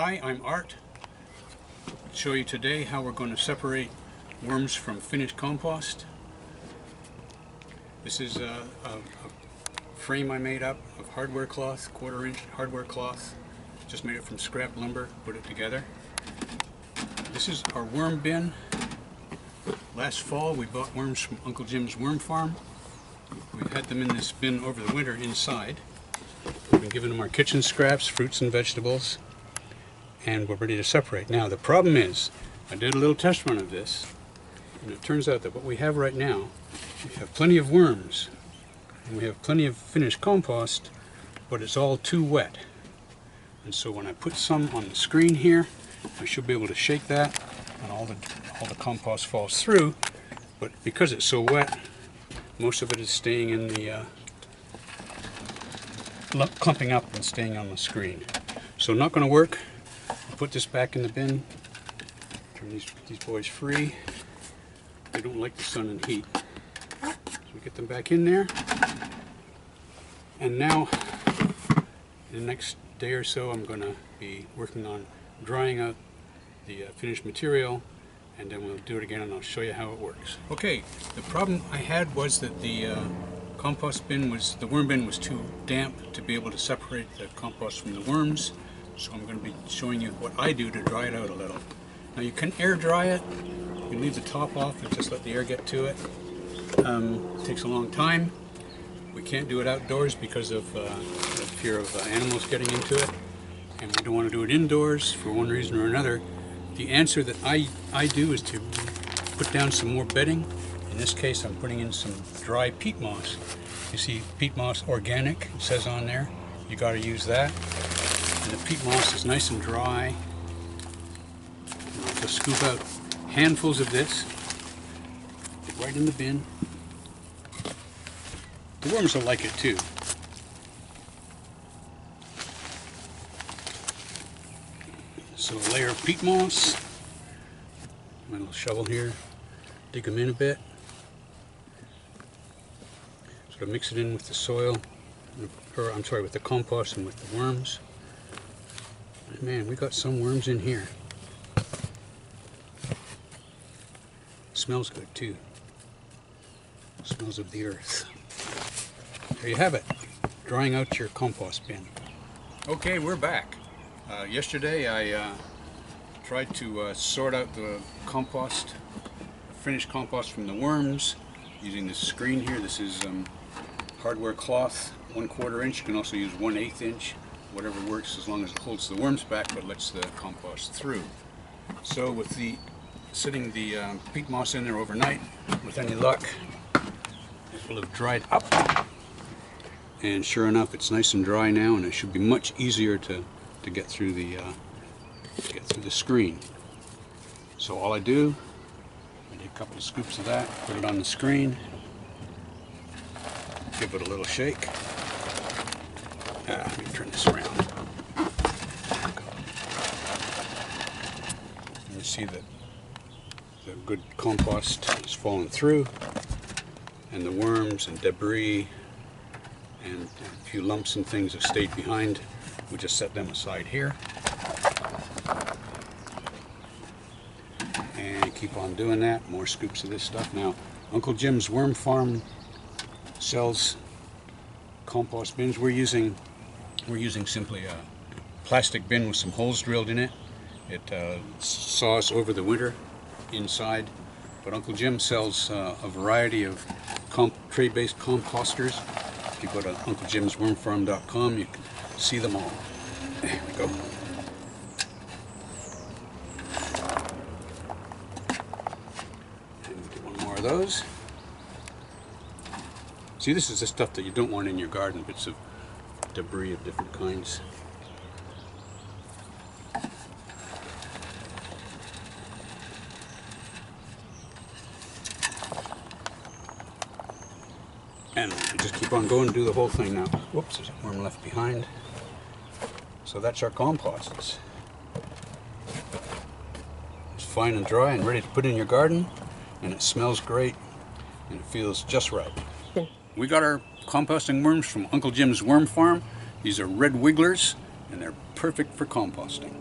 Hi, I'm Art. I'll show you today how we're going to separate worms from finished compost. This is a frame I made up of hardware cloth, 1/4 inch hardware cloth. Just made it from scrap lumber, put it together. This is our worm bin. Last fall we bought worms from Uncle Jim's Worm Farm. We've had them in this bin over the winter inside. We've been giving them our kitchen scraps, fruits and vegetables, and we're ready to separate. Now the problem is, I did a little test run of this, and it turns out that what we have right now, we have plenty of worms, and we have plenty of finished compost, but it's all too wet. And so when I put some on the screen here, I should be able to shake that, and all the compost falls through, but because it's so wet, most of it is staying in the clumping up and staying on the screen. So not going to work. I'll put this back in the bin, turn these boys free. They don't like the sun and heat. So we get them back in there. And now, in the next day or so, I'm going to be working on drying out the finished material, and then we'll do it again and I'll show you how it works. Okay, the problem I had was that the compost bin the worm bin was too damp to be able to separate the compost from the worms. So I'm going to be showing you what I do to dry it out a little. Now you can air dry it. You can leave the top off and just let the air get to it. It takes a long time. We can't do it outdoors because of the fear of animals getting into it. And we don't want to do it indoors for one reason or another. The answer that I do is to put down some more bedding. In this case I'm putting in some dry peat moss. You see peat moss organic, it says on there. You got to use that. And the peat moss is nice and dry. And I'll just scoop out handfuls of this, get right in the bin. The worms will like it too. So a layer of peat moss, my little shovel here, dig them in a bit. Sort of mix it in with the soil, or I'm sorry, with the compost and with the worms. Man, we got some worms in here. Smells good too. Smells of the earth. There you have it, drying out your compost bin. Okay, we're back. Yesterday I tried to sort out the compost, finished compost from the worms, using this screen here. This is hardware cloth, 1/4 inch. You can also use 1/8 inch. Whatever works as long as it holds the worms back but lets the compost through. So with sitting the peat moss in there overnight, with any luck, it will have dried up. And sure enough, it's nice and dry now, and it should be much easier to get through the screen. So all I do, I take a couple of scoops of that, put it on the screen, give it a little shake. Let me turn this around. And you see that the good compost is falling through, and the worms and debris and a few lumps and things have stayed behind. We just set them aside here. And keep on doing that. More scoops of this stuff. Now, Uncle Jim's Worm Farm sells compost bins. We're using simply a plastic bin with some holes drilled in it. It saws over the winter inside. But Uncle Jim sells a variety of tray-based composters. If you go to UncleJim'sWormFarm.com, you can see them all. There we go. And we'll get one more of those. See, this is the stuff that you don't want in your garden, bits of debris of different kinds. And we just keep on going and do the whole thing now. Whoops, there's a worm left behind. So that's our compost. It's fine and dry and ready to put in your garden, and it smells great and it feels just right. We got our composting worms from Uncle Jim's Worm Farm. These are Red Wigglers, and they're perfect for composting.